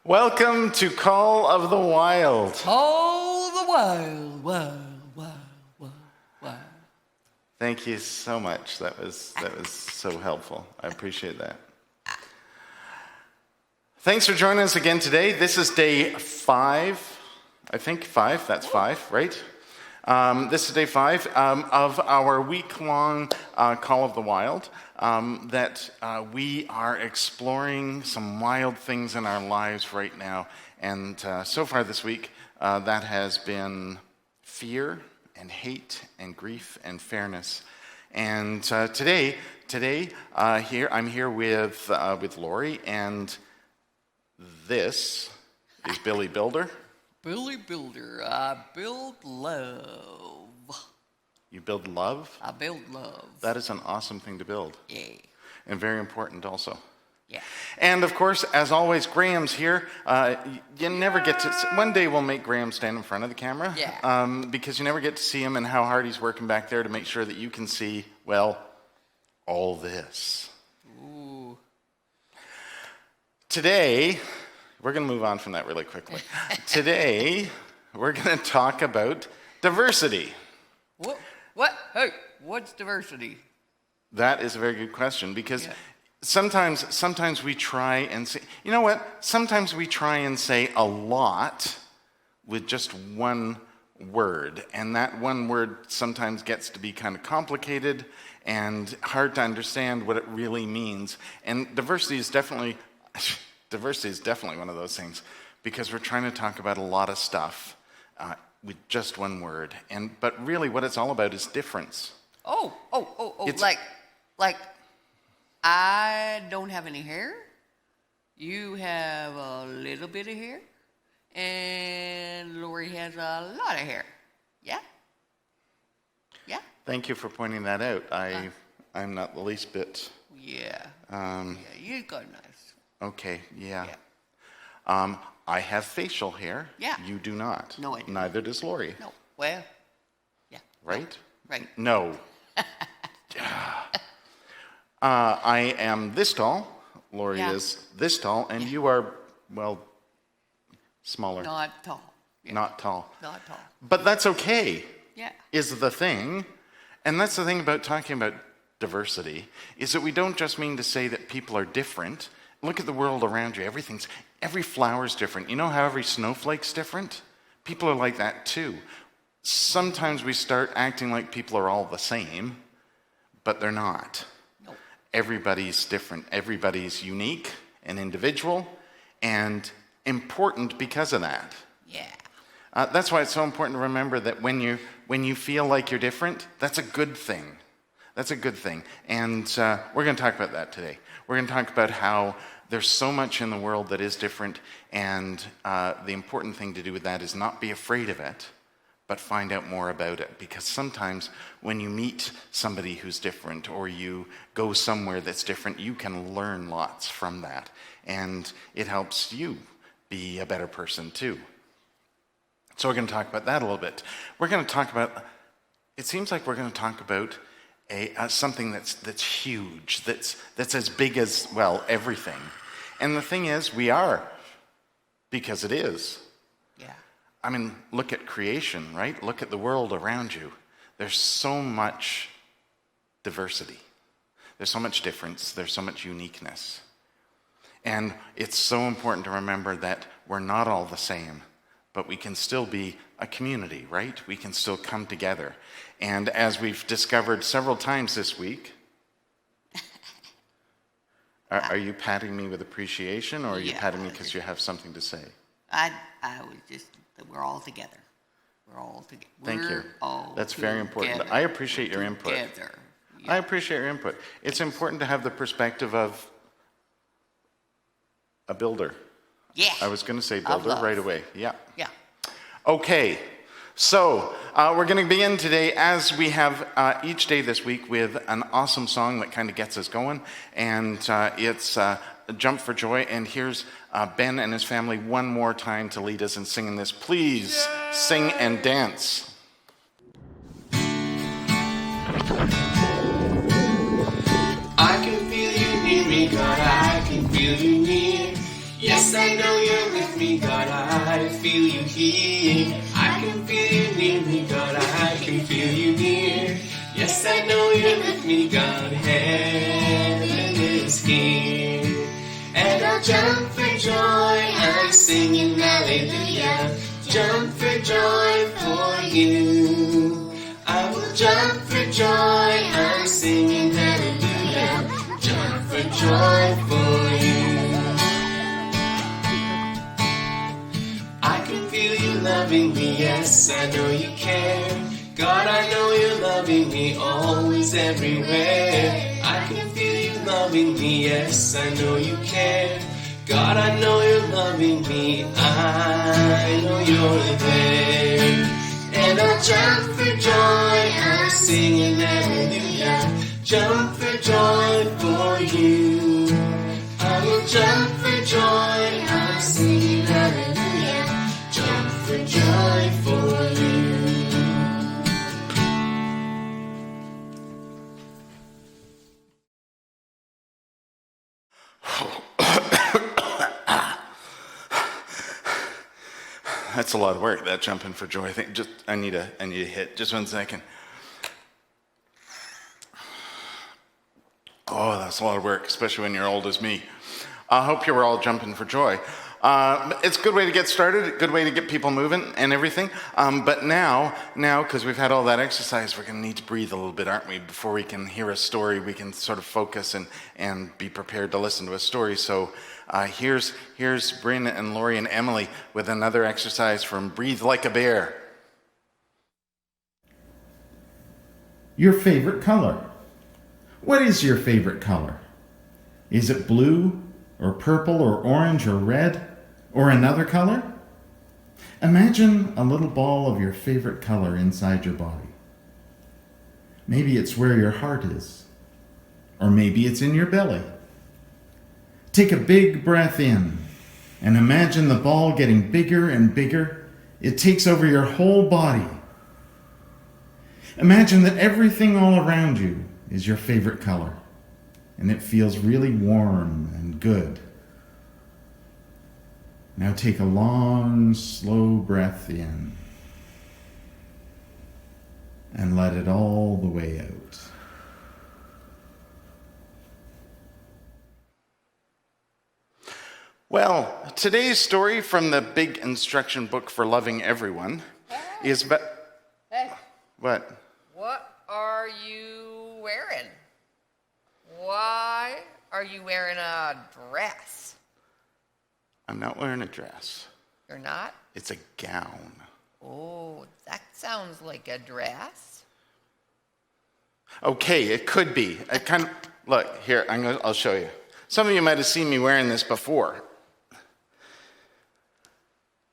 Welcome to Call of the Wild. Call of the Wild, wild, wild, wild, wild. Thank you so much. That was so helpful. I appreciate that. Thanks for joining us again today. This is day 5. I think 5. That's 5, right? This is day 5 of our week-long Call of the Wild. That we are exploring some wild things in our lives right now. And so far this week, that has been fear and hate and grief and fairness. And today, I'm here with Lori, and this is Billy Builder. Billy Builder, I build love. You build love? I build love. That is an awesome thing to build. Yeah. And very important also. Yeah. And of course, as always, Graham's here. You never get to... One day we'll make Graham stand in front of the camera. Yeah. Because you never get to see him and how hard he's working back there to make sure that you can see, well, all this. Ooh. Today, we're going to move on from that really quickly. Today, we're going to talk about diversity. What? Hey, what's diversity? That is a very good question, because sometimes we try and say, you know what? Sometimes we try and say a lot with just one word, and that one word sometimes gets to be kind of complicated and hard to understand what it really means. And diversity is definitely one of those things, because we're trying to talk about a lot of stuff with just one word. But really what it's all about is difference. Oh, like I don't have any hair. You have a little bit of hair. And Lori has a lot of hair. Yeah? Yeah? Thank you for pointing that out. I'm not the least bit. Yeah. You got nice. Okay, yeah. I have facial hair. Yeah. You do not. No, I do. Neither does Lori. No. Well, yeah. Right? Right. No. I am this tall. Lori is this tall, and you are, well, smaller. Not tall. Yeah. Not tall. Not tall. But that's okay. Yeah. Is the thing. And that's the thing about talking about diversity, is that we don't just mean to say that people are different. Look at the world around you. Every flower's different. You know how every snowflake's different? People are like that too. Sometimes we start acting like people are all the same, but they're not. Nope. Everybody's different. Everybody's unique and individual and important because of that. Yeah. That's why it's so important to remember that when you feel like you're different, that's a good thing. That's a good thing. And we're going to talk about that today. We're going to talk about how there's so much in the world that is different, and the important thing to do with that is not be afraid of it, but find out more about it. Because sometimes when you meet somebody who's different, or you go somewhere that's different, you can learn lots from that. And it helps you be a better person too. So we're going to talk about that a little bit. We're going to talk about, it seems like we're going to talk about something that's huge, that's as big as, well, everything. And the thing is, we are, because it is. Yeah. I mean, look at creation, right? Look at the world around you. There's so much diversity. There's so much difference. There's so much uniqueness. And it's so important to remember that we're not all the same, but we can still be a community, right? We can still come together. And as we've discovered several times this week, are you patting me with appreciation, or are you patting me because you have something to say? I was just, we're all together. We're all together. Thank you. That's very important. Together. I appreciate your input. Together. Yeah. I appreciate your input. It's important to have the perspective of a builder. Yeah. I was going to say builder right away. Yeah. Yeah. Okay. So we're going to begin today, as we have each day this week, with an awesome song that kind of gets us going. And it's Jump for Joy. And here's Ben and his family one more time to lead us in singing this. Please sing and dance. I can feel you near me, God. Yes, I know you're with me, God, I feel you here. I can feel you near me, God, I can feel you near. Yes, I know you're with me, God, heaven is here. And I'll jump for joy, I'm singing hallelujah. Jump for joy for you. I will jump for joy, I'm singing hallelujah. Jump for joy for you. I can feel you loving me, yes, I know you care. God, I know you're loving me always, everywhere. I can feel you loving me, yes, I know you care. God, I know you're loving me, I know you're there. And I'll jump for joy, I'm singing hallelujah. Jump for joy for you. I will jump for joy, I'm singing hallelujah. Jump for joy for you. That's a lot of work, that jumping for joy thing. I need a hit. Just 1 second. Oh, that's a lot of work, especially when you're old as me. I hope you were all jumping for joy. It's a good way to get started, a good way to get people moving and everything. But now, because we've had all that exercise, we're going to need to breathe a little bit, aren't we? Before we can hear a story, we can sort of focus and be prepared to listen to a story. So here's Bryn and Lori and Emily with another exercise from Breathe Like a Bear. Your favorite color. What is your favorite color? Is it blue, or purple, or orange, or red, or another color? Imagine a little ball of your favorite color inside your body. Maybe it's where your heart is, or maybe it's in your belly. Take a big breath in and imagine the ball getting bigger and bigger. It takes over your whole body. Imagine that everything all around you is your favorite color, and it feels really warm and good. Now take a long, slow breath in and let it all the way out. Well, today's story from the big instruction book for loving everyone is about... Hey. What? What are you wearing? Why are you wearing a dress? I'm not wearing a dress. You're not? It's a gown. Oh, that sounds like a dress. Okay, it could be. I kind of... Look, here, I'll show you. Some of you might have seen me wearing this before.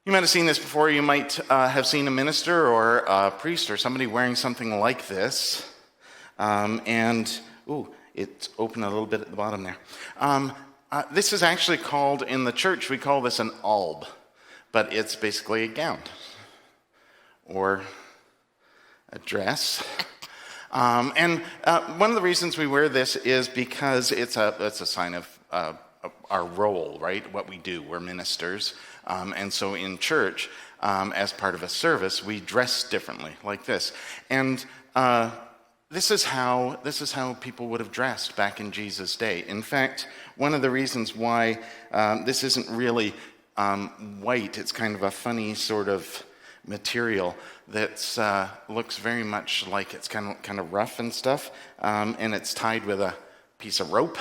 You might have seen this before. You might have seen a minister or a priest or somebody wearing something like this. It's open a little bit at the bottom there. This is actually called, in the church, we call this an alb, but it's basically a gown or a dress. And one of the reasons we wear this is because it's a sign of our role, right? What we do. We're ministers. And so in church, as part of a service, we dress differently, like this. And this is how people would have dressed back in Jesus' day. In fact, one of the reasons why this isn't really white, it's kind of a funny sort of material that looks very much like it's kind of rough and stuff, and it's tied with a piece of rope.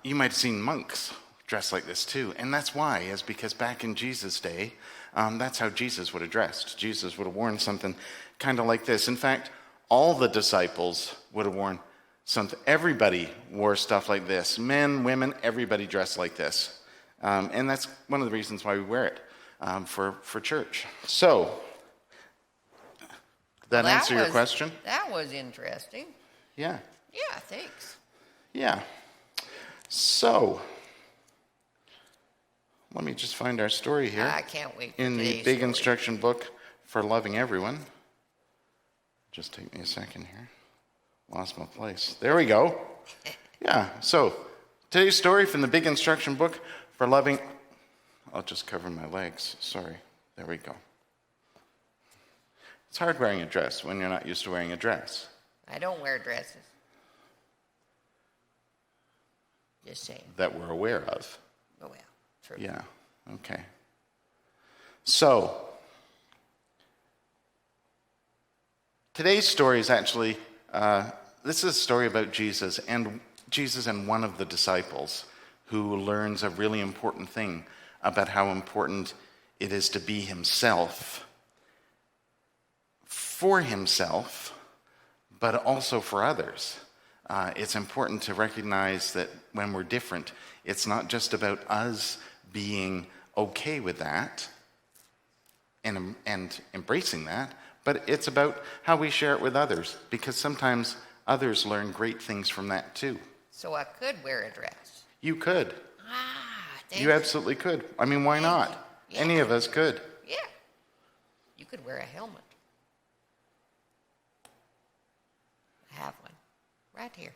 You might have seen monks dressed like this too, and that's why, is because back in Jesus' day, that's how Jesus would have dressed. Jesus would have worn something kind of like this. In fact, all the disciples would have worn something. Everybody wore stuff like this. Men, women, everybody dressed like this. And that's one of the reasons why we wear it for church. So, did that answer your question? That was interesting. Yeah. Yeah, thanks. Yeah. So, let me just find our story here. I can't wait for in the today's big story. instruction book for loving everyone. Just take me a second here. Lost my place. There we go. Yeah, so today's story from the big instruction book for loving... I'll just cover my legs. Sorry. There we go. It's hard wearing a dress when you're not used to wearing a dress. I don't wear dresses. Just saying. That we're aware of. Oh, well, true. Yeah, okay. So, today's story is actually, this is a story about Jesus and one of the disciples who learns a really important thing about how important it is to be himself, for himself, but also for others. It's important to recognize that when we're different, it's not just about us being okay with that and embracing that, but it's about how we share it with others, because sometimes others learn great things from that too. So I could wear a dress. You could. Thank You absolutely could. I mean, why not? Yeah. Any of us could. Yeah. You could wear a helmet. I have one. Right here.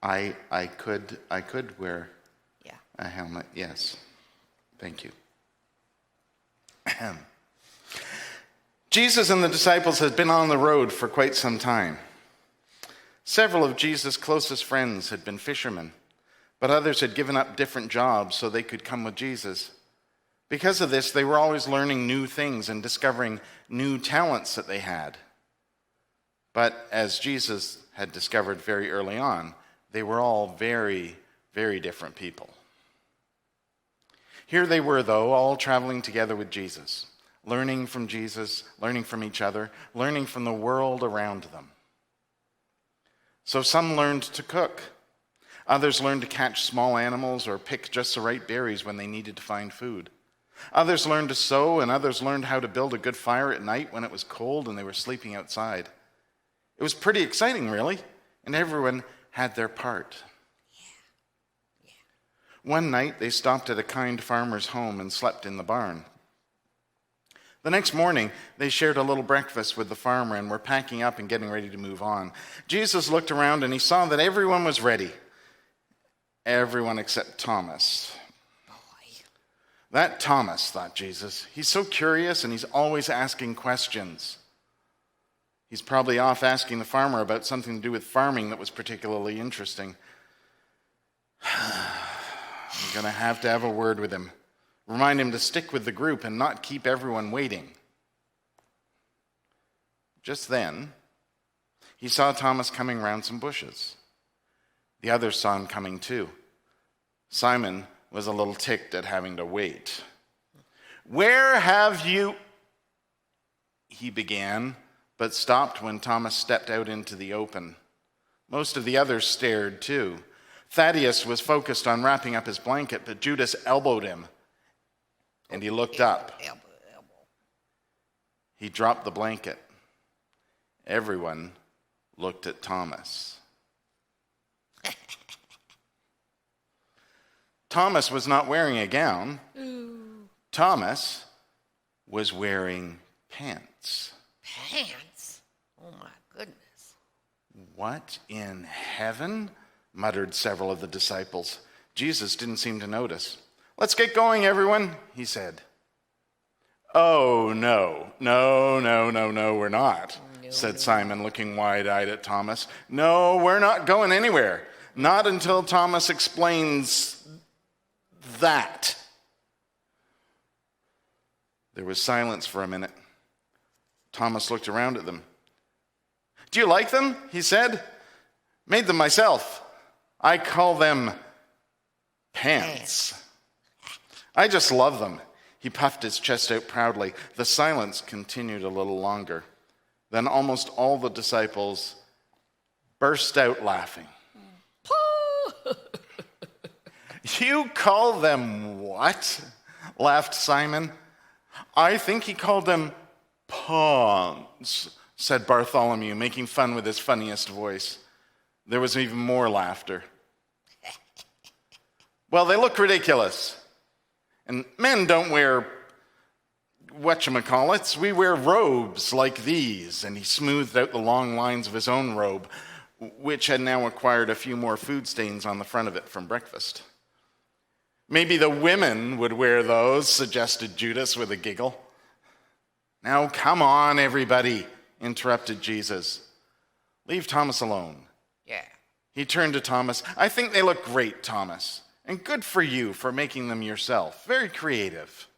I could wear Yeah. a helmet, yes. Thank you. Jesus and the disciples had been on the road for quite some time. Several of Jesus' closest friends had been fishermen, but others had given up different jobs so they could come with Jesus. Because of this, they were always learning new things and discovering new talents that they had. But as Jesus had discovered very early on, they were all very, very different people. Here they were, though, all traveling together with Jesus, learning from Jesus, learning from each other, learning from the world around them. So some learned to cook. Others learned to catch small animals or pick just the right berries when they needed to find food. Others learned to sew, and others learned how to build a good fire at night when it was cold and they were sleeping outside. It was pretty exciting, really, and everyone had their part. One night, they stopped at a kind farmer's home and slept in the barn. The next morning, they shared a little breakfast with the farmer and were packing up and getting ready to move on. Jesus looked around and he saw that everyone was ready. Everyone except Thomas. That Thomas, thought Jesus, he's so curious and he's always asking questions. He's probably off asking the farmer about something to do with farming that was particularly interesting. I'm going to have a word with him. Remind him to stick with the group and not keep everyone waiting. Just then, he saw Thomas coming around some bushes. The others saw him coming too. Simon was a little ticked at having to wait. "Where have you..." he began, but stopped when Thomas stepped out into the open. Most of the others stared too. Thaddeus was focused on wrapping up his blanket, but Judas elbowed him, and he looked up. Elbow. He dropped the blanket. Everyone looked at Thomas. Thomas was not wearing a gown. Thomas was wearing pants. Pants? Oh my goodness. What in heaven? Muttered several of the disciples. Jesus didn't seem to notice. "Let's get going, everyone," he said. "Oh, no, we're not," said Simon, looking wide-eyed at Thomas. "No, we're not going anywhere. Not until Thomas explains that." There was silence for a minute. Thomas looked around at them. "Do you like them?" he said. "Made them myself. I call them pants. I just love them." He puffed his chest out proudly. The silence continued a little longer. Then almost all the disciples burst out laughing. "You call them what?" laughed Simon. "I think he called them pawns," said Bartholomew, making fun with his funniest voice. There was even more laughter. "Well, they look ridiculous. And men don't wear whatchamacallits. We wear robes like these." And he smoothed out the long lines of his own robe, which had now acquired a few more food stains on the front of it from breakfast. Maybe the women would wear those, suggested Judas with a giggle. Now, come on, everybody, interrupted Jesus. Leave Thomas alone. Yeah. He turned to Thomas. I think they look great, Thomas. And good for you for making them yourself. Very creative.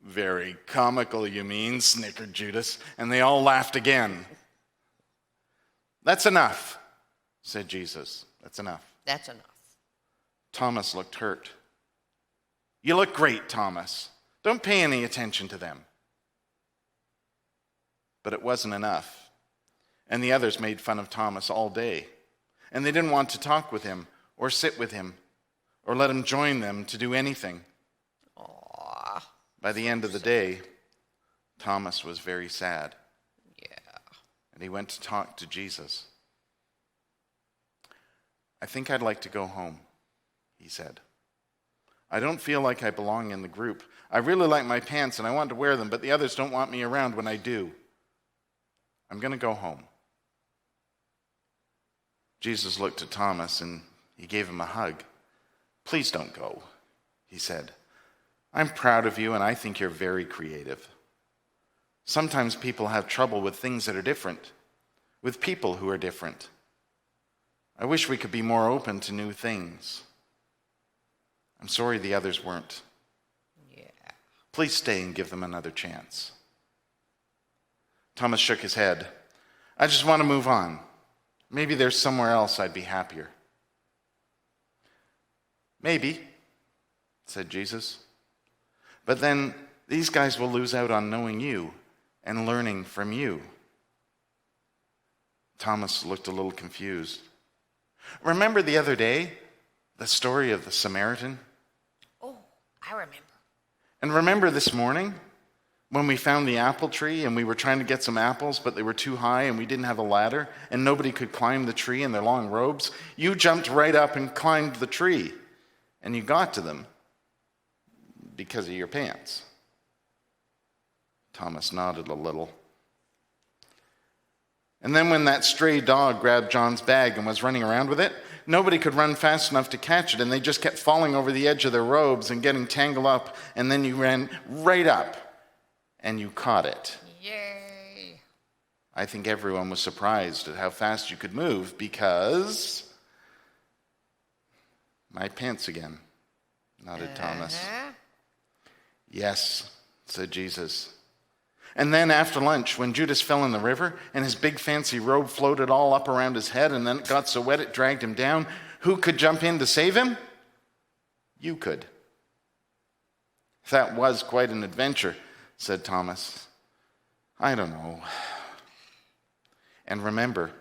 Very comical, you mean, snickered Judas, and they all laughed again. That's enough, said Jesus. That's enough. That's enough. Thomas looked hurt. You look great, Thomas. Don't pay any attention to them. But it wasn't enough. And the others made fun of Thomas all day. And they didn't want to talk with him or sit with him or let him join them to do anything. Aww. By the end of the day, Thomas was very sad. Yeah. And he went to talk to Jesus. I think I'd like to go home, he said. I don't feel like I belong in the group. I really like my pants and I want to wear them, but the others don't want me around when I do. I'm going to go home. Jesus looked at Thomas and he gave him a hug. Please don't go, he said. I'm proud of you and I think you're very creative. Sometimes people have trouble with things that are different, with people who are different. I wish we could be more open to new things. I'm sorry the others weren't. Yeah. Please stay and give them another chance. Thomas shook his head. I just want to move on. Maybe there's somewhere else I'd be happier. Maybe, said Jesus. But then these guys will lose out on knowing you and learning from you. Thomas looked a little confused. Remember the other day, the story of the Samaritan? Oh, I remember. And remember this morning when we found the apple tree and we were trying to get some apples, but they were too high and we didn't have a ladder and nobody could climb the tree in their long robes? You jumped right up and climbed the tree and you got to them because of your pants. Thomas nodded a little. And then when that stray dog grabbed John's bag and was running around with it, nobody could run fast enough to catch it, and they just kept falling over the edge of their robes and getting tangled up, and then you ran right up and you caught it. Yay. I think everyone was surprised at how fast you could move because my pants again, nodded Thomas. Yes, said Jesus. And then after lunch, when Judas fell in the river and his big fancy robe floated all up around his head and then it got so wet it dragged him down, who could jump in to save him? You could. That was quite an adventure, said Thomas. I don't know. And remember,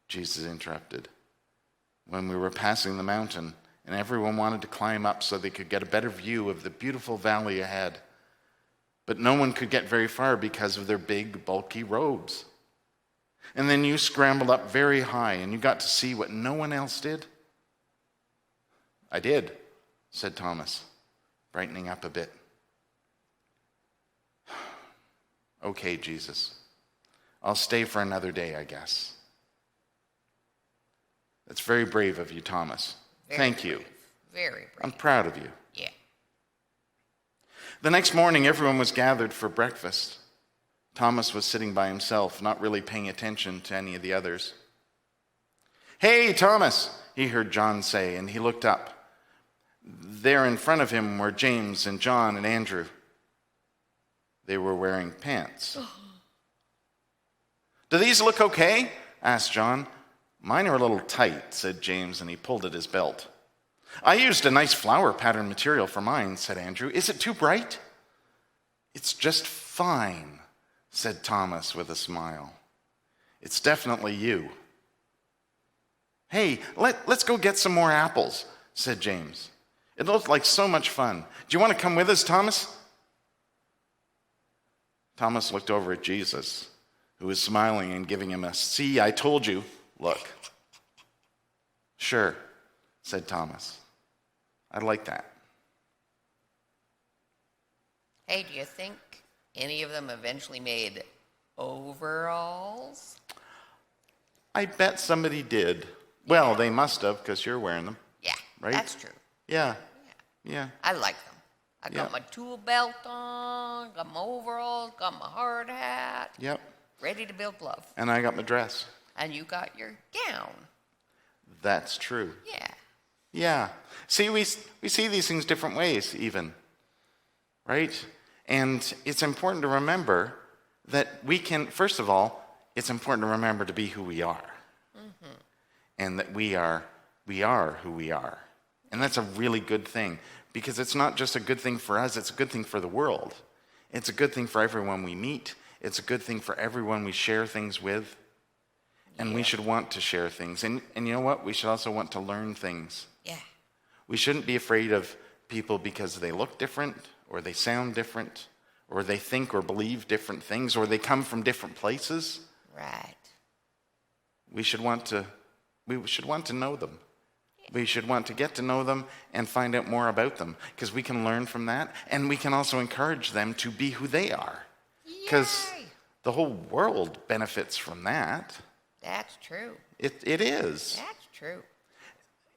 Jesus interrupted, when we were passing the mountain and everyone wanted to climb up so they could get a better view of the beautiful valley ahead. But no one could get very far because of their big, bulky robes. And then you scrambled up very high and you got to see what no one else did. I did, said Thomas, brightening up a bit. Okay, Jesus. I'll stay for another day, I guess. That's very brave of you, Thomas. Thank you. Very brave. I'm proud of you. Yeah. The next morning, everyone was gathered for breakfast. Thomas was sitting by himself, not really paying attention to any of the others. Hey, Thomas, he heard John say, and he looked up. There in front of him were James and John and Andrew. They were wearing pants. Do these look okay? Asked John. Mine are a little tight, said James, and he pulled at his belt. I used a nice flower pattern material for mine, said Andrew. Is it too bright? It's just fine, said Thomas with a smile. It's definitely you. Hey, let's go get some more apples, said James. It looked like so much fun. Do you want to come with us, Thomas? Thomas looked over at Jesus, who was smiling and giving him a "see, I told you" look. Sure, said Thomas. I'd like that. Hey, do you think any of them eventually made overalls? I bet somebody did. Well, they must have, because you're wearing them. Yeah, Right? that's true. Yeah. Yeah. I like them. I got Yeah. my tool belt on, got my overalls, got my hard hat, Yep. ready to build love. And I got my dress. And you got your gown. That's true. Yeah. Yeah. See, we see these things different ways, even. Right? And it's important to remember that we can, first of all, it's important to remember to be who we are. Mm-hmm. And that we are who we are. And that's a really good thing, because it's not just a good thing for us, it's a good thing for the world. It's a good thing for everyone we meet. It's a good thing for everyone we share things with. And we should want to share things. And you know what? We should also want to learn things. Yeah. We shouldn't be afraid of people because they look different, or they sound different, or they think or believe different things, or they come from different places. Right. We should want to know them. We should want to get to know them and find out more about them, because we can learn from that, and we can also encourage them to be who they are, because the whole world benefits from that. That's true. It is. That's true.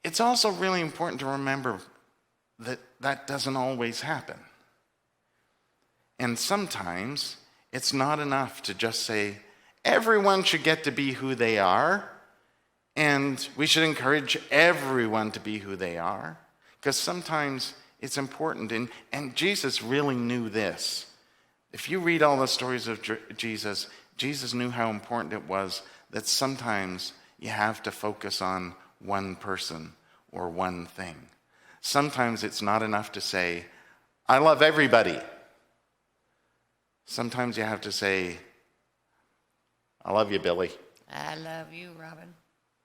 It's also really important to remember that that doesn't always happen. And sometimes it's not enough to just say, everyone should get to be who they are, and we should encourage everyone to be who they are, because sometimes it's important. And Jesus really knew this. If you read all the stories of Jesus, Jesus knew how important it was that sometimes you have to focus on one person or one thing. Sometimes it's not enough to say, I love everybody. Sometimes you have to say, I love you, Billy. I love you, Robin.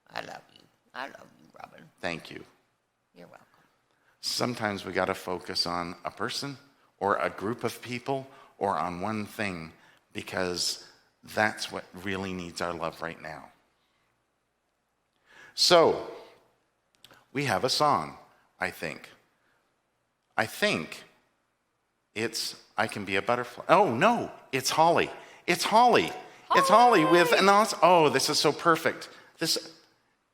I love you. I love you, Robin. Thank you. You're welcome. Sometimes we got to focus on a person or a group of people or on one thing, because that's what really needs our love right now. So, we have a song, I think. I think it's I Can Be a Butterfly. Oh, no, it's Holly. It's Holly. It's Holly with an awesome. Oh, this is so perfect. Do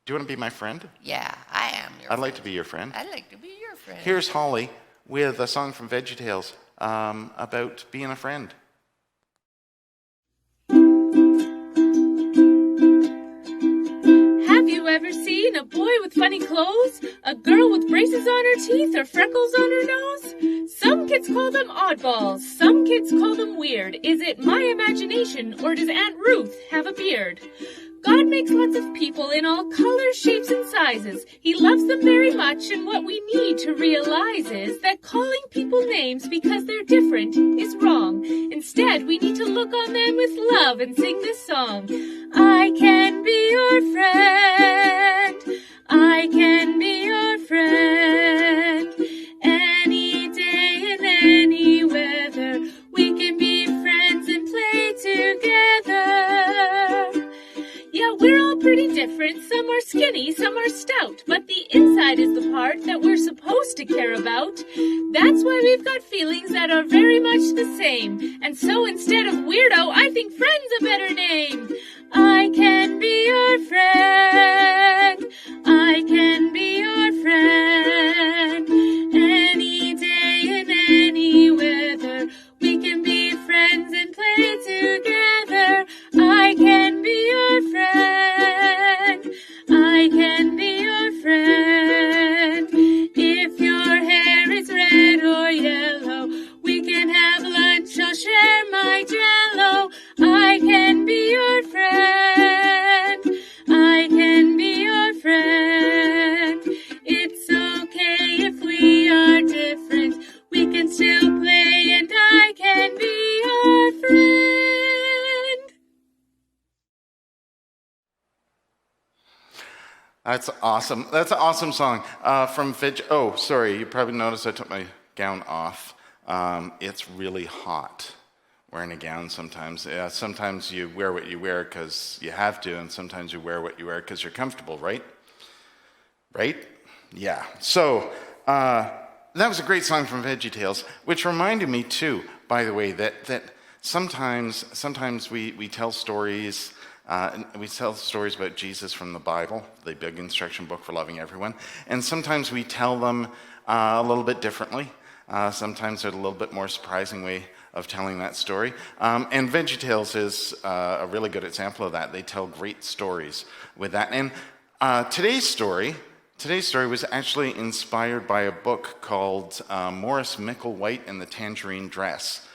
you want to be my friend? Yeah, I am your friend. I'd like to be your friend. I'd like to be your friend. Here's Holly with a song from VeggieTales about being a friend. Have you ever seen a boy with funny clothes? A girl with braces on her teeth or freckles on her nose? Some kids call them oddballs, some kids call them weird. Is it my imagination, or does Aunt Ruth have a beard? God makes lots of people in all colors, shapes, and sizes. He loves them very much, and what we need to realize is that calling people names because they're different is wrong. Instead, we need to look on them with love and sing this song. I can be your friend. I can be your friend. Any day in any weather, we can be friends and play together. Yeah, we're all pretty different. Some are skinny, some are stout. But the inside is the part that we're supposed to care about. That's why we've got feelings that are very much the same. And so instead of weirdo, I think friend's a better name. I can be your friend. I can be your friend. Any day in any weather, we can be friends and play together. I can be your friend. I can be your friend. If your hair is red or yellow, we can have lunch. I'll share my Jell-O. I can be your friend. I can be your friend. It's okay if we are different. We can still play, and I can be your friend. That's awesome. That's an awesome song from Veg. Oh, sorry. You probably noticed I took my gown off. It's really hot wearing a gown sometimes. Yeah, sometimes you wear what you wear because you have to, and sometimes you wear what you wear because you're comfortable, right? Right? Yeah. So that was a great song from VeggieTales, which reminded me too, by the way, that sometimes we tell stories And we tell stories about Jesus from the Bible, the big instruction book for loving everyone. And sometimes we tell them a little bit differently. Sometimes there's a little bit more surprising way of telling that story. And VeggieTales is a really good example of that. They tell great stories with that. And today's story was actually inspired by a book called Morris Micklewhite and the Tangerine Dress,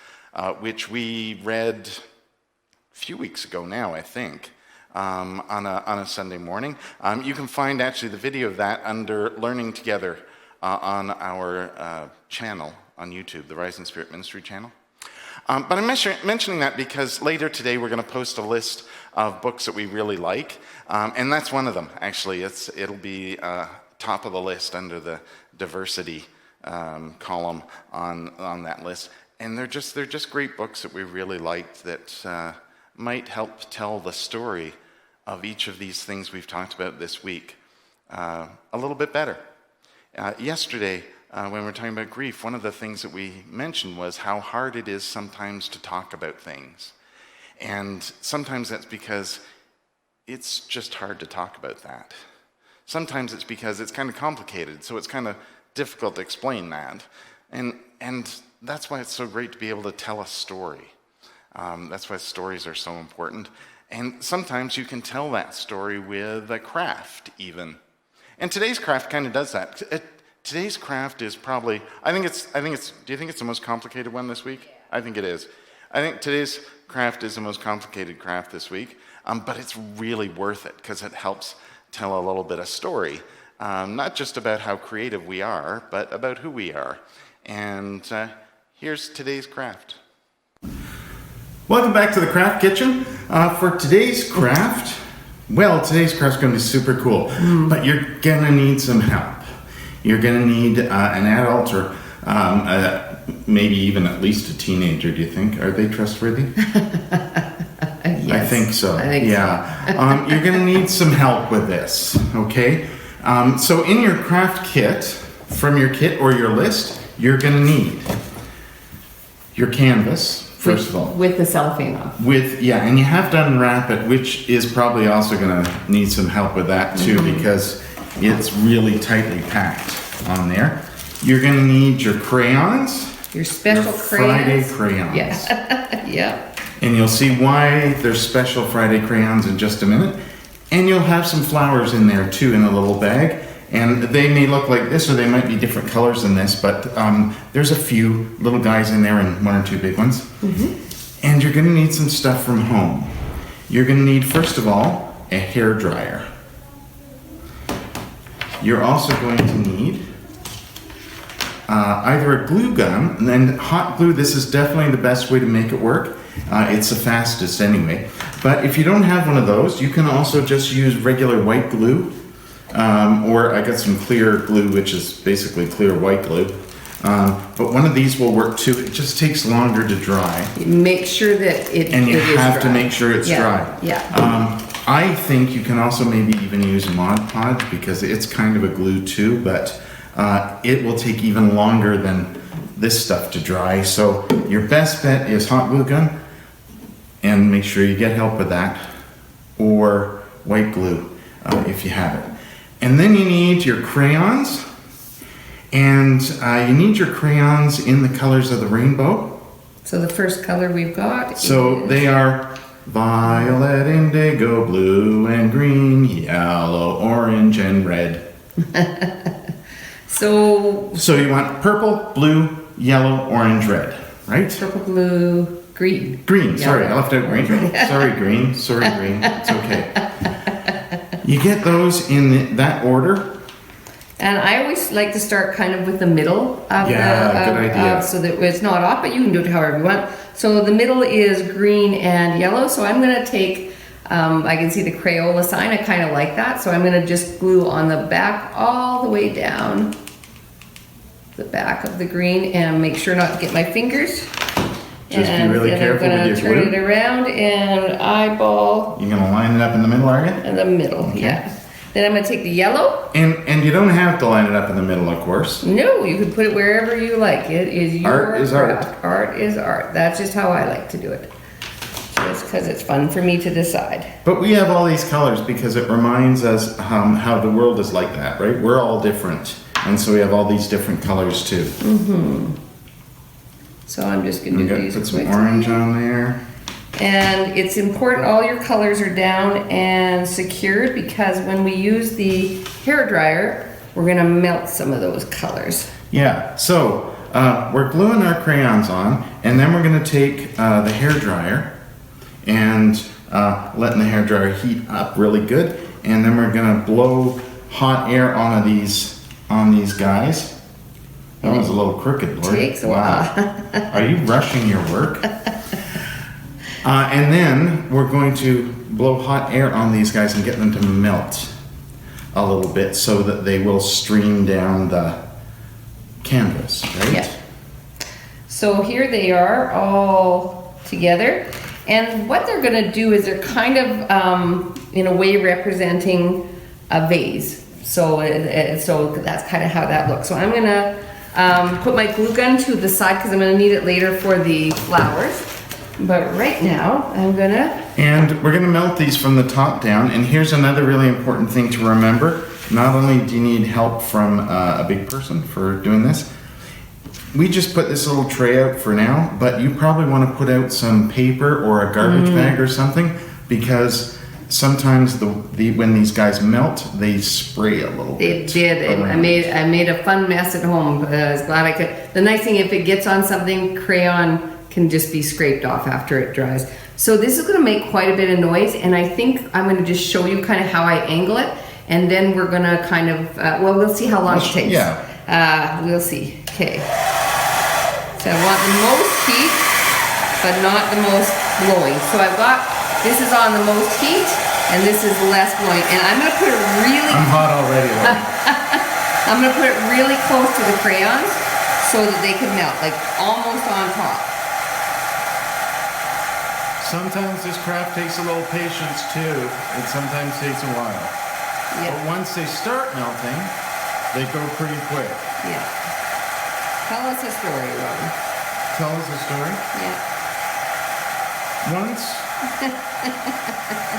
which we read a few weeks ago now, I think, on a Sunday morning. You can find actually the video of that under Learning Together on our channel on YouTube, the Rising Spirit Ministry channel. But I'm mentioning that because later today we're going to post a list of books that we really like, and that's one of them. Actually, it'll be top of the list under the diversity column on that list, and they're just great books that we really liked that might help tell the story of each of these things we've talked about this week a little bit better. Yesterday, when we were talking about grief, one of the things that we mentioned was how hard it is sometimes to talk about things. And sometimes that's because it's just hard to talk about that. Sometimes it's because it's kind of complicated, so it's kind of difficult to explain that. And that's why it's so great to be able to tell a story. That's why stories are so important. And sometimes you can tell that story with a craft, even. And today's craft kind of does that. Today's craft is probably, do you think it's the most complicated one this week? I think it is. I think today's craft is the most complicated craft this week, but it's really worth it because it helps tell a little bit of story, not just about how creative we are, but about who we are. And here's today's craft. Welcome back to the Craft Kitchen. For today's craft, today's craft's going to be super cool, but you're going to need some help. You're going to need an adult or maybe even at least a teenager, do you think? Are they trustworthy? Yes. I think so. So. You're going to need some help with this, okay? So in your craft kit, from your kit or your list, you're going to need your canvas, first of all. With the cellophane on. And you have to unwrap it, which is probably also going to need some help with that too, because it's really tightly packed on there. You're going to need your crayons. Your special your crayons. Friday crayons. Yeah. Yeah. And you'll see why there's special Friday crayons in just a minute. And you'll have some flowers in there too in a little bag. And they may look like this or they might be different colors than this, but there's a few little guys in there and one or two big ones. Mm-hmm. And you're going to need some stuff from home. You're going to need, first of all, a hair dryer. You're also going to need either a glue gun, and then hot glue. This is definitely the best way to make it work. It's the fastest anyway. But if you don't have one of those, you can also just use regular white glue, or I got some clear glue, which is basically clear white glue. But one of these will work too. It just takes longer to dry. Make sure that it And you it is have to dry. make sure it's dry. Yeah. I think you can also maybe even use Mod Podge because it's kind of a glue too, but it will take even longer than this stuff to dry. So your best bet is hot glue gun, and make sure you get help with that, or white glue if you have it. And then you need your crayons, and you need your crayons in the colors of the rainbow. So the first color we've got So is... they are violet, indigo, blue, and green, yellow, orange, and red. So you want purple, blue, yellow, orange, red, right? purple, blue, green. Green, sorry, Yellow. I left out green. Sorry, green, it's okay. You get those in that order. And I always like to start kind of with the middle of Good idea. so that it's not off, but you can do it however you want. So the middle is green and yellow. So I'm going to take, I can see the Crayola sign. I kind of like that. So I'm going to just glue on the back all the way down the back of the green and make sure not to get my fingers. Just be really careful with your I'm going to turn glue. it around and eyeball You're gonna line it up in the middle, are you? in the middle. Okay. Yeah. Then I'm going to take the yellow. And you don't have to line it up in the middle, of course. No, you can put it wherever you like. It is your Art is art. craft. Art is art. That's just how I like to do it. Just because it's fun for me to decide. But we have all these colors because it reminds us how the world is like that, right? We're all different. And so we have all these different colors too. So I'm just going to I'm do going these to put some quickly. orange on there. And it's important all your colors are down and secured because when we use the hair dryer, we're going to melt some of those colors. Yeah, so we're gluing our crayons on, and then we're going to take the hair dryer and letting the hair dryer heat up really good, and then we're going to blow hot air onto these guys. That was a little crooked, Lori. Takes a while. Are you rushing your work? And then we're going to blow hot air on these guys and get them to melt a little bit so that they will stream down the canvas, right? Yeah. So here they are all together. And what they're going to do is they're kind of, in a way, representing a vase. So that's kind of how that looks. So I'm going to put my glue gun to the side because I'm going to need it later for the flowers. But right now, I'm going to... And we're going to melt these from the top down. And here's another really important thing to remember. Not only do you need help from a big person for doing this, we just put this little tray out for now, but you probably want to put out some paper or a garbage bag or something because sometimes when these guys melt, they spray a little bit. It did, and I made a fun mess at home. I was glad I could. The nice thing, if it gets on something, crayon can just be scraped off after it dries. So this is going to make quite a bit of noise, and I think I'm going to just show you kind of how I angle it, and then we're going to kind of, well, we'll see how long it takes. Yeah. We'll see. Okay. So I want the most heat, but not the most blowing. So I've got, this is on the most heat, and this is less blowing. And I'm going to put it really... I'm hot already, Lori. I'm going to put it really close to the crayons so that they can melt, like almost on top. Sometimes this craft takes a little patience too. It sometimes takes a while. Yeah. But once they start melting, they go pretty quick. Yeah. Tell us a story, Robin. Tell us a story. Yeah. Once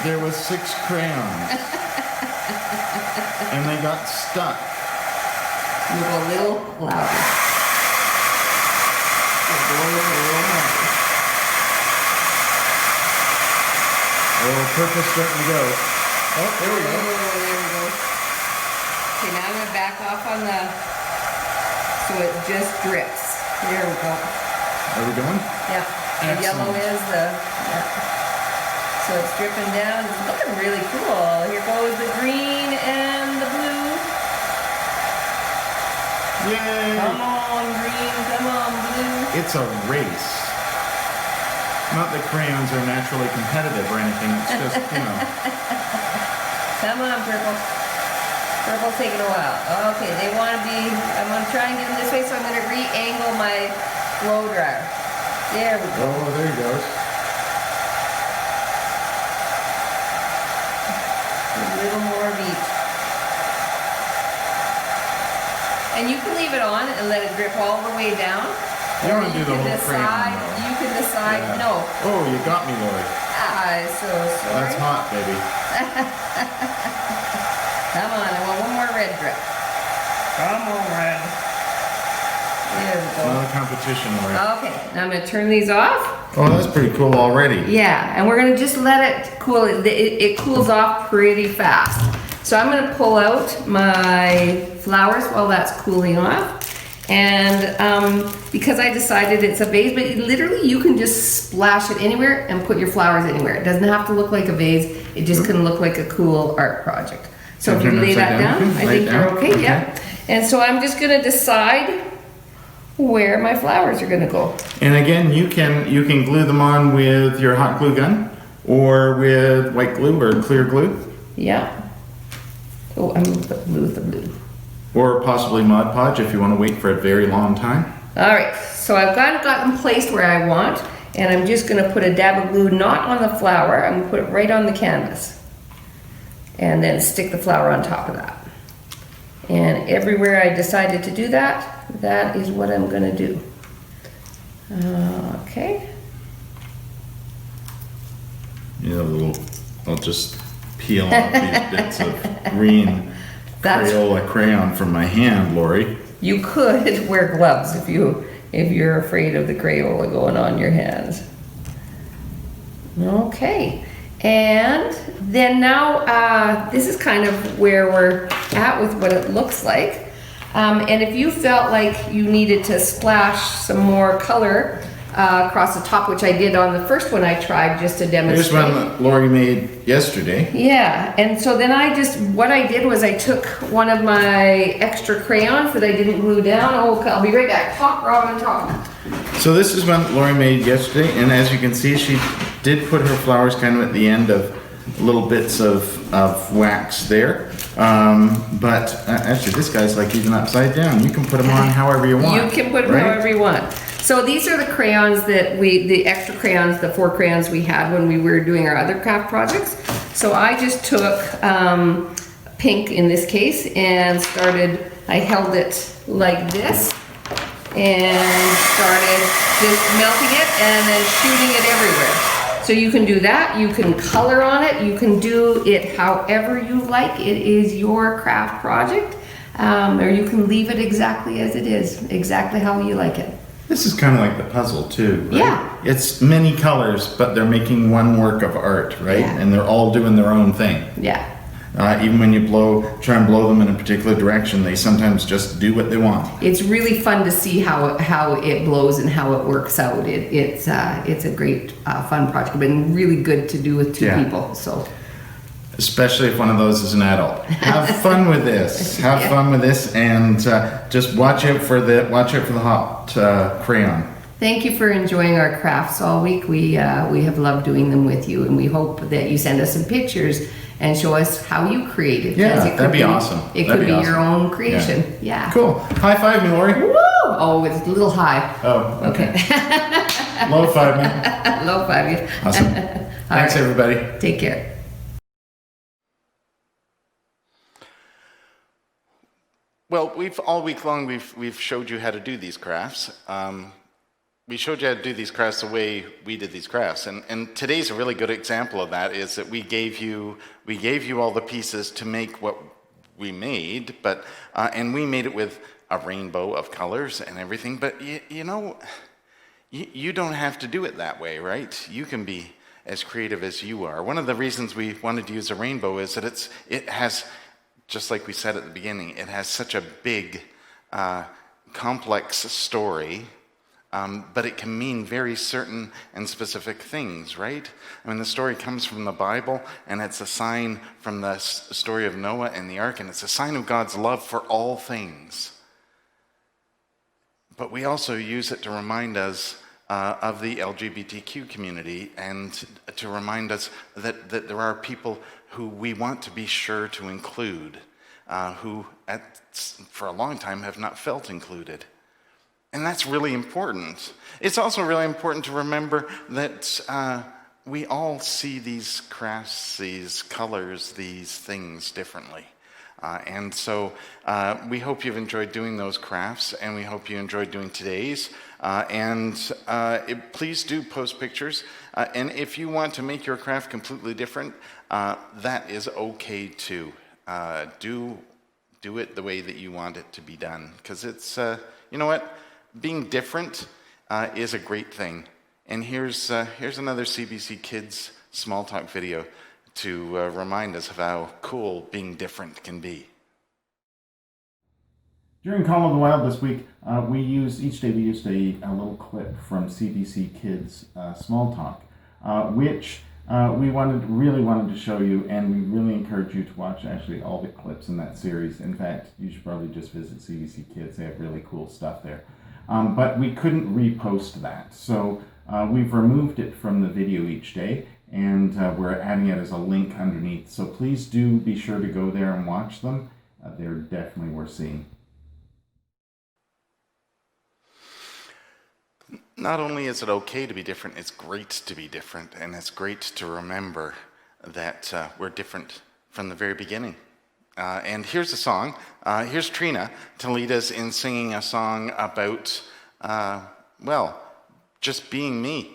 there was 6 crayons and they got stuck. You go a little louder. It goes a little louder. Oh, purple's starting to go. Oh, there we go. Oh, there we go. Okay, now I'm going to back off on the, so it just drips. There we go. Are we going? Yeah. The yellow Excellent. is the, yeah. So it's dripping down. It's looking really cool. Here goes the green and the blue. Yay! Come on, green. Come on, blue. It's a race. Not that crayons are naturally competitive or anything. It's just, Come on, purple. Purple's taking a while. Okay, they want to be, I'm going to try and get them this way, so I'm going to re-angle my blow dryer. There we go. Oh, there he goes. A little more of each. And you can leave it on and let it drip all the way down. You don't want to do the can whole decide, crayon, though. You can decide, Yeah. no. Oh, you got me, Lori. I'm so sorry. That's hot, baby. Come on, I want one more red drip. Come on, red. There we go. Another competition, Lori. Okay, now I'm going to turn these off. Oh, that's pretty cool already. Yeah, and we're going to just let it cool. It cools off pretty fast. So I'm going to pull out my flowers while that's cooling off. And because I decided it's a vase, but literally you can just splash it anywhere and put your flowers anywhere. It doesn't have to look like a vase. It just can look like a cool art project. So if you lay that down, I think you're okay, yeah. And so I'm just going to decide where my flowers are going to go. And again, you can glue them on with your hot glue gun or with white glue or clear glue. Yeah. Oh, I'm going to put blue with the blue. Or possibly Mod Podge if you want to wait for a very long time. All right, so I've got them placed where I want, and I'm just going to put a dab of glue not on the flower. I'm going to put it right on the canvas. And then stick the flower on top of that. And everywhere I decided to do that, that is what I'm going to do. Okay. I'll just peel off these bits of green Crayola crayon from my hand, Lori. You could wear gloves if you're afraid of the Crayola going on your hands. Okay, and then now this is kind of where we're at with what it looks like. And if you felt like you needed to splash some more color across the top, which I did on the first one I tried just to demonstrate. Here's one that Lori made yesterday. Yeah, and so then what I did was I took one of my extra crayons that I didn't glue down. Oh, I'll be right back. Talk, Robin, talk. So this is one Lori made yesterday, and as you can see, she did put her flowers kind of at the end of little bits of wax there. But actually this guy's like even upside down. You can put them on however you want. You can put them however you want. So these are the crayons the extra crayons, the 4 crayons we had when we were doing our other craft projects. So I just took pink in this case and I held it like this and started just melting it and then shooting it everywhere. So you can do that, you can color on it, you can do it however you like. It is your craft project, or you can leave it exactly as it is, exactly how you like it. This is kind of like the puzzle too, right? Yeah. It's many colors, but they're making one work of art, right? Yeah. And they're all doing their own thing. Yeah. Even when you try and blow them in a particular direction, they sometimes just do what they want. It's really fun to see how it blows and how it works out. It's a great fun project, but really good to do with 2 people. So, especially if one of those is an adult. Have fun with this. Have fun with this, and just watch out for the hot crayon. Thank you for enjoying our crafts all week. We have loved doing them with you, and we hope that you send us some pictures and show us how you created. Yeah, that'd be awesome. It could be your own creation. Yeah. Cool. High five me, Lori. Woo! Oh, it's a little high. Oh, okay. Low five me. Low five you. Awesome. Thanks, everybody. Take care. Well, all week long we've showed you how to do these crafts. We showed you how to do these crafts the way we did these crafts, and today's a really good example of that. Is that we gave you all the pieces to make what we made, but and we made it with a rainbow of colors and everything. But you don't have to do it that way, right? You can be as creative as you are. One of the reasons we wanted to use a rainbow is that it has, just like we said at the beginning, it has such a big, complex story. But it can mean very certain and specific things, right? I mean, the story comes from the Bible, and it's a sign from the story of Noah and the ark, and it's a sign of God's love for all things. But we also use it to remind us of the LGBTQ community, and to remind us that there are people who we want to be sure to include, who for a long time have not felt included. And that's really important. It's also really important to remember that we all see these crafts, these colors, these things differently. And so we hope you've enjoyed doing those crafts, and we hope you enjoyed doing today's. Please do post pictures. And if you want to make your craft completely different, that is okay too. Do it the way that you want it to be done. Because it's, you know what? Being different is a great thing. And here's another CBC Kids small talk video to remind us of how cool being different can be. During Call of the Wild this week, each day we used a little clip from CBC Kids small talk, which we really wanted to show you, and we really encourage you to watch actually all the clips in that series. In fact, you should probably just visit CBC Kids. They have really cool stuff there. But we couldn't repost that, so we've removed it from the video each day, and we're adding it as a link underneath. So please do be sure to go there and watch them. They're definitely worth seeing. Not only is it okay to be different, it's great to be different, and it's great to remember that we're different from the very beginning. And here's a song. Here's Trina to lead us in singing a song about, just being me.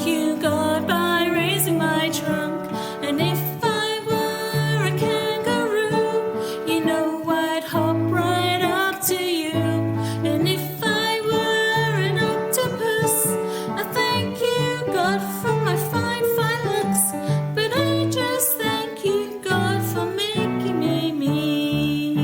thank you, God, by raising my trunk. And if I were a kangaroo, you know I'd hop right up to you. And if I were an octopus, I thank you, God, for my fine, fine looks. But I just thank you, God, for making me me.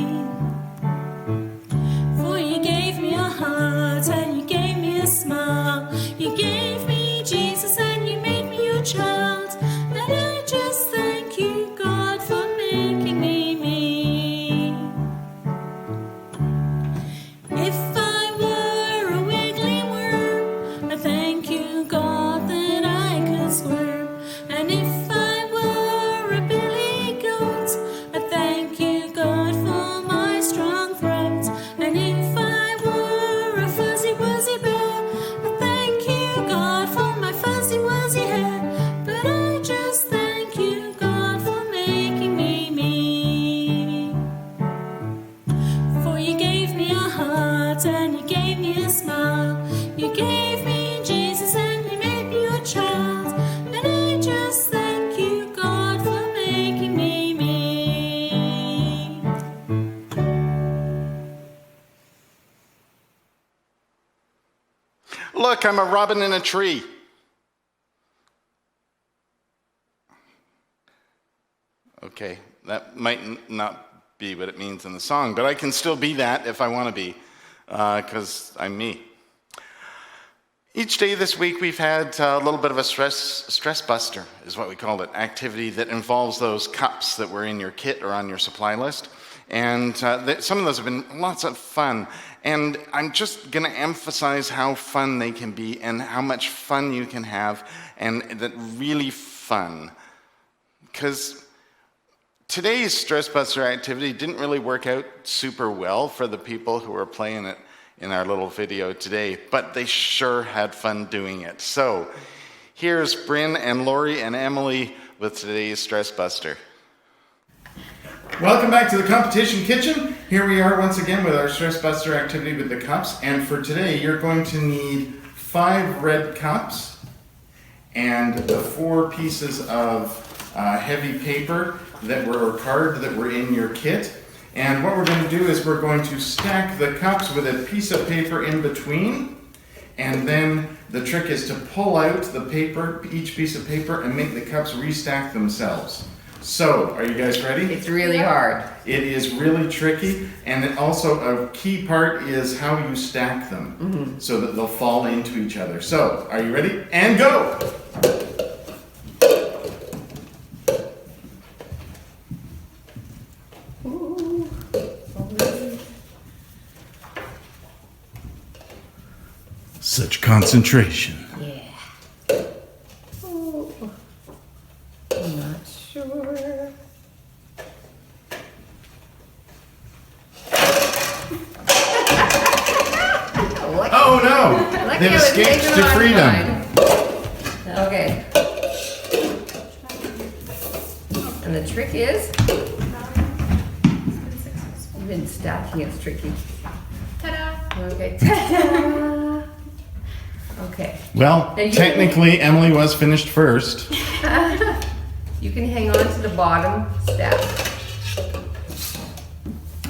For you gave me a heart and you gave me a smile. You gave me Jesus and you made me your child. And I just thank you, God, for making me me. If I were a wiggly worm, I thank you, God, that I could squirm. And if I were a billy goat, I thank you, God, for my strong throat. And if I were a fuzzy wuzzy bear, I thank you, God, for my fuzzy wuzzy hair. But I just thank you, God, for making me me. For you gave me a heart and you gave me a smile. You gave me Jesus and you made me your child. And I just thank you, God, for making me me. Look, I'm a robin in a tree. Okay, that might not be what it means in the song, but I can still be that if I want to be, because I'm me. Each day this week we've had a little bit of a stress buster, is what we call it, activity that involves those cups that were in your kit or on your supply list. And some of those have been lots of fun. And I'm just going to emphasize how fun they can be and how much fun you can have, and that really fun. Because today's Stress Buster activity didn't really work out super well for the people who were playing it in our little video today, but they sure had fun doing it. So here's Bryn and Lori and Emily with today's Stress Buster. Welcome back to the competition kitchen. Here we are once again with our Stress Buster activity with the cups. And for today, you're going to need 5 red cups and the 4 pieces of heavy paper or card that were in your kit. And what we're going to do is we're going to stack the cups with a piece of paper in between. And then the trick is to pull out the paper, each piece of paper, and make the cups restack themselves. So, are you guys ready? It's really hard. It is really tricky, and it also a key part is how you stack them so that they'll fall into each other. So, are you ready? And go! Such concentration. Yeah. Oh, I'm not sure. Oh no! They've escaped to freedom. Okay. And the trick is, even stacking is tricky. Ta-da! Okay. Ta-da! Okay. Well, technically, Emily was finished first. You can hang on to the bottom stack.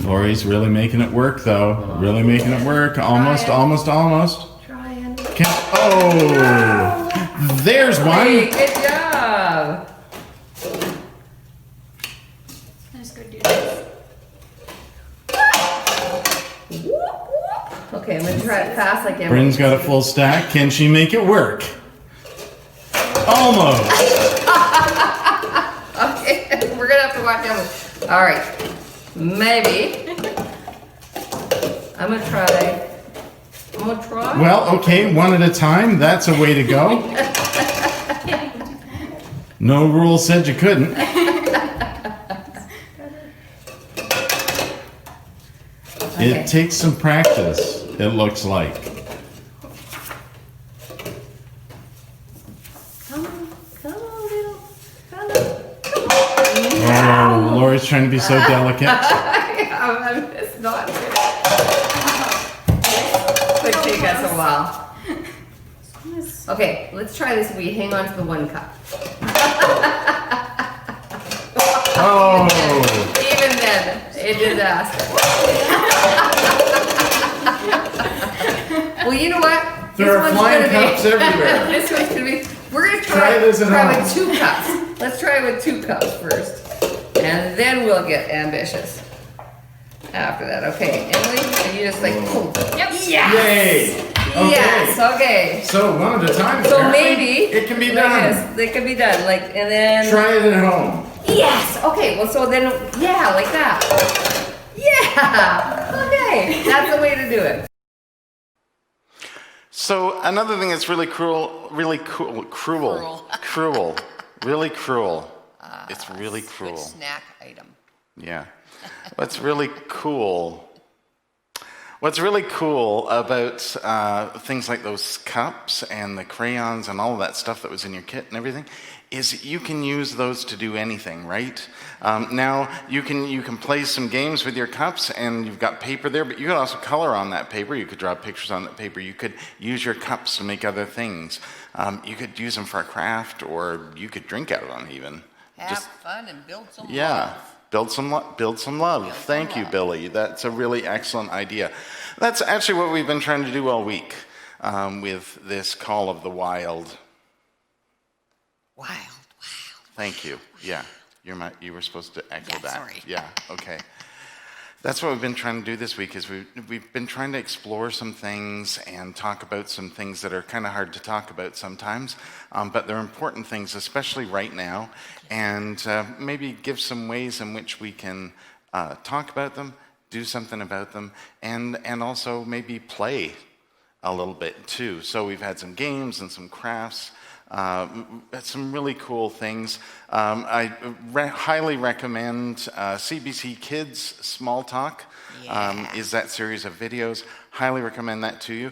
Lori's really making it work, though. Really making it work. Almost. Trying. Oh! There's one. Hey, good job. Let's go do this. Okay, I'm gonna try it fast like Emily. Bryn's got a full stack. Can she make it work? Almost. Okay, we're gonna have to watch Emily. All right, maybe. I'm gonna try. Well, okay, one at a time. That's a way to go. No rule said you couldn't. It takes some practice, it looks like. Come on, little fella. Oh, Lori's trying to be so delicate. I'm just not good. Could take us a while. Okay, let's try this. We hang on to the one cup. Oh, Even then, it is disaster. Well, you know what? there are flying cups everywhere. This one's gonna be. We're gonna Try this at home. with 2 cups. Let's try with 2 cups first, and then we'll get ambitious. After that, okay, Emily, and you just like boom. Yep. Yes. Yay! Okay. Yes. Okay. So one at a time. So apparently. maybe it can be like done. this. It can be done. Like, and then. Try it at home. Yes. Okay. Well, so then, yeah, like that. Yeah. Okay. That's the way to do it. So another thing that's really cruel. Really cruel. It's really cruel. Switch snack item. Yeah. What's really cool about things like those cups and the crayons and all of that stuff that was in your kit and everything is you can use those to do anything, right? Now you can play some games with your cups, and you've got paper there, but you could also color on that paper. You could draw pictures on that paper. You could use your cups to make other things. You could use them for a craft, or you could drink out of them even. Have fun and build some Yeah. love. Build some love. Thank you, Billy. That's a really excellent idea. That's actually what we've been trying to do all week with this Call of the Wild. Wild. Thank you. Yeah, you were supposed to echo Yeah, that. sorry. Yeah. Okay. That's what we've been trying to do this week. Is we've been trying to explore some things and talk about some things that are kind of hard to talk about sometimes, but they're important things, especially right now, and maybe give some ways in which we can talk about them, do something about them, and also maybe play a little bit too. So we've had some games and some crafts. Some really cool things. I highly recommend CBC Kids Small Talk. Is that series of videos. Highly recommend that to you.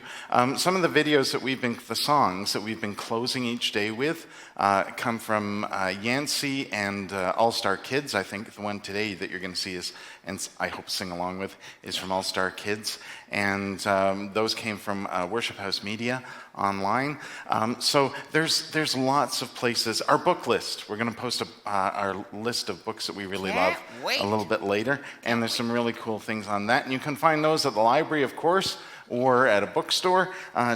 Some of the videos that the songs that we've been closing each day with come from Yancey and All Star Kids. I think the one today that you're going to see is, and I hope sing along with, is from All Star Kids. And those came from Worship House Media online. So there's lots of places. Our book list, we're going to post our list of books that we really love a little bit later. And there's some really cool things on that. And you can find those at the library, of course, or at a bookstore,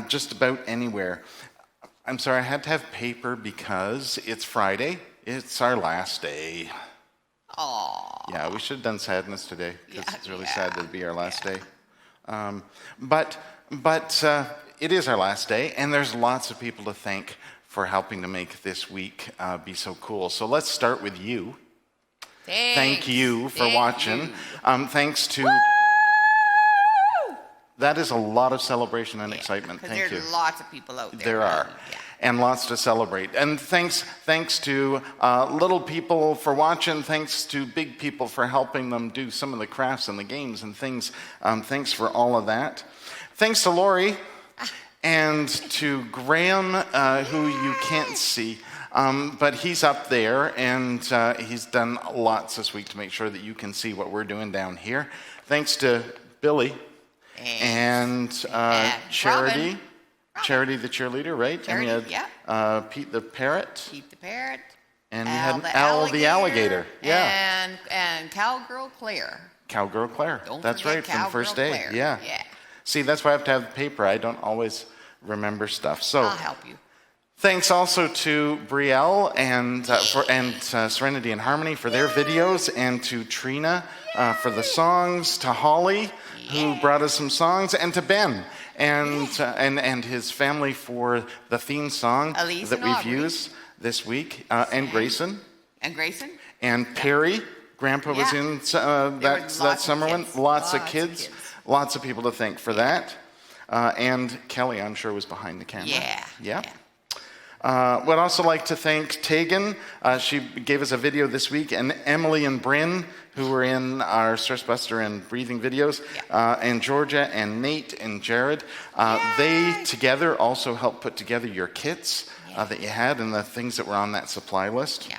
just about anywhere. I'm sorry, I had to have paper because it's Friday. It's our last day. Aww. Yeah, we should have done sadness today because it's really sad that it'd be our last day. But it is our last day, and there's lots of people to thank for helping to make this week be so cool. So let's start with you. Thank you for watching. Thanks to... That is a lot of celebration and excitement. Thank you. There's lots of people out there. There are. Yeah. And lots to celebrate. And thanks to little people for watching. Thanks to big people for helping them do some of the crafts and the games and things. Thanks for all of that. Thanks to Lori and to Graham, who you can't see. But he's up there, and he's done lots this week to make sure that you can see what we're doing down here. Thanks to Billy and Charity. Robin. Charity the cheerleader, right? Charity, and we had Pete the parrot. Pete the parrot. And we had Al the alligator. Yeah. And Cowgirl Claire. Cowgirl Claire. That's forget right, from the first Cowgirl day. Claire. Yeah. Yeah. See, that's why I have to have paper. I don't always remember stuff. So I'll help you. thanks also to Brielle and Serenity and Harmony for their videos, and to Trina for the songs, to Holly who brought us some songs, and to Ben and his family for the theme song Elise that and we've Aubrey. used this week, and Grayson. And Grayson? And Perry, Grandpa was Yeah. in There that was lots of summer one. kids. Lots of Lots of kids. kids. Lots of people to thank for that. And Kelly, I'm sure, was behind the camera. Yeah. Would also like to thank Tegan. She gave us a video this week, and Emily and Bryn, who were in our Stress Buster and breathing videos, and Georgia and Nate and Jared. They together also helped put together your kits that you had and the things that were on that supply list. Yeah.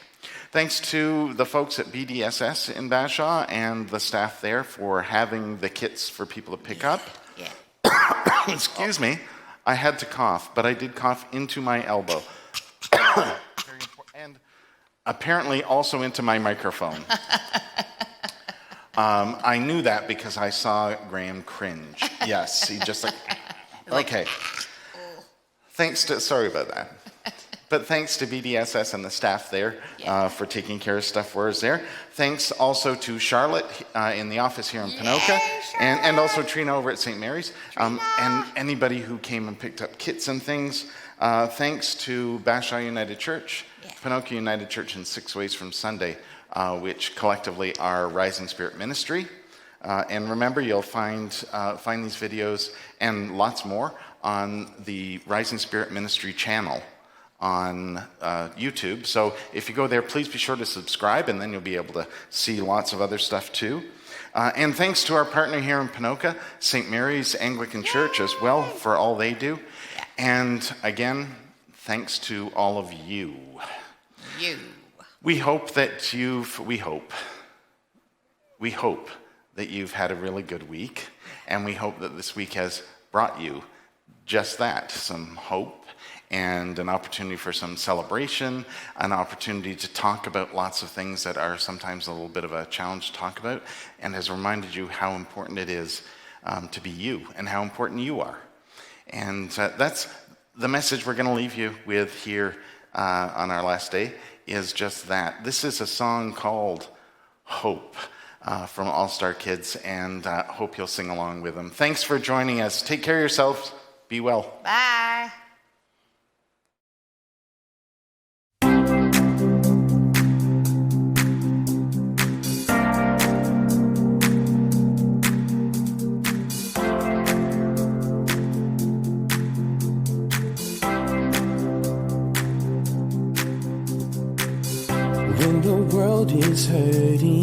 Thanks to the folks at BDSS in Bashaw and the staff there for having the kits for people to pick up. Yeah. Excuse me. I had to cough, but I did cough into my elbow. And apparently also into my microphone. I knew that because I saw Graham cringe. Yes, he just like, okay. Sorry about that. But thanks to BDSS and the staff there for taking care of stuff for us there. Thanks also to Charlotte in the office here in Ponoka, and also Trina over at St. Mary's, and anybody who came and picked up kits and things. Thanks to Bashaw United Church, Ponoka United Church, and 6 Ways from Sunday, which collectively are Rising Spirit Ministry. And remember, you'll find these videos and lots more on the Rising Spirit Ministry channel on YouTube. So if you go there, please be sure to subscribe, and then you'll be able to see lots of other stuff too. And thanks to our partner here in Ponoka, St. Mary's Anglican Church as well, for all they do. And again, thanks to all of you. We hope that we hope that you've had a really good week, and we hope that this week has brought you just that, some hope and an opportunity for some celebration, an opportunity to talk about lots of things that are sometimes a little bit of a challenge to talk about, and has reminded you how important it is to be you and how important you are. And that's the message we're going to leave you with here on our last day, is just that. This is a song called Hope from All Star Kids, and hope you'll sing along with them. Thanks for joining us. Take care of yourselves. Be well. Bye. When the world is hurting,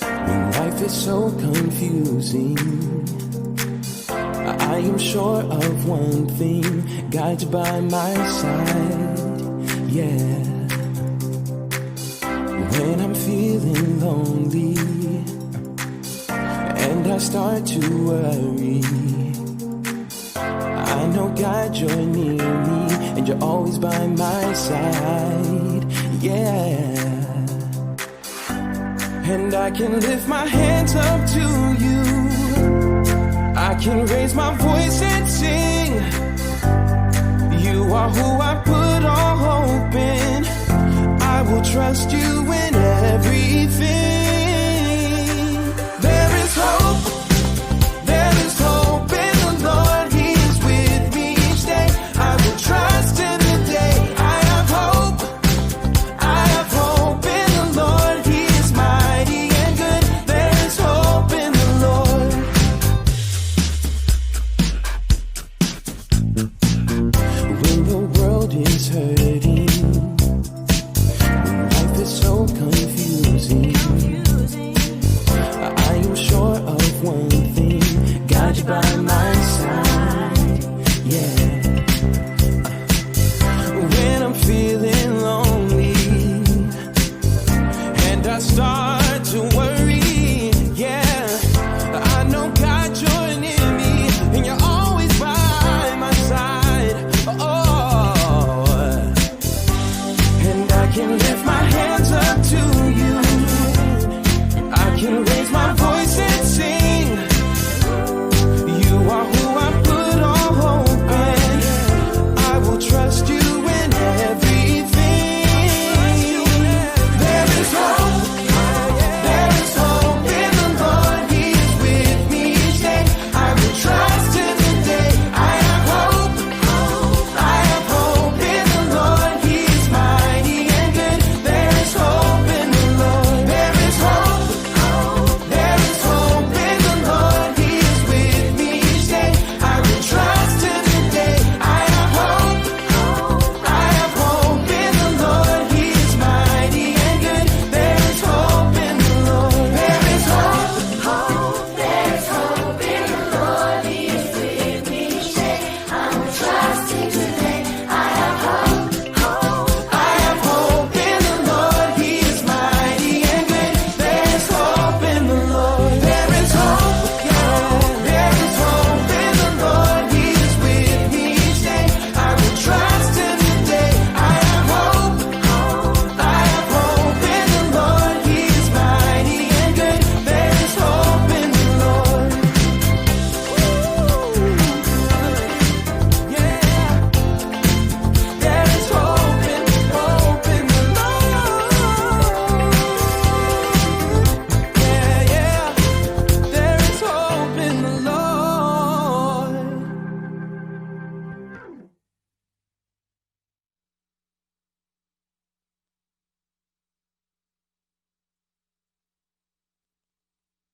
when life is so confusing, I am sure of one thing, God's by my side, yeah. When I'm feeling lonely and I start to worry, I know God, you're near me and you're always by my side, yeah. And I can lift my hands up to you, I can raise my voice and sing. You are who I put all hope in. I will trust you in everything.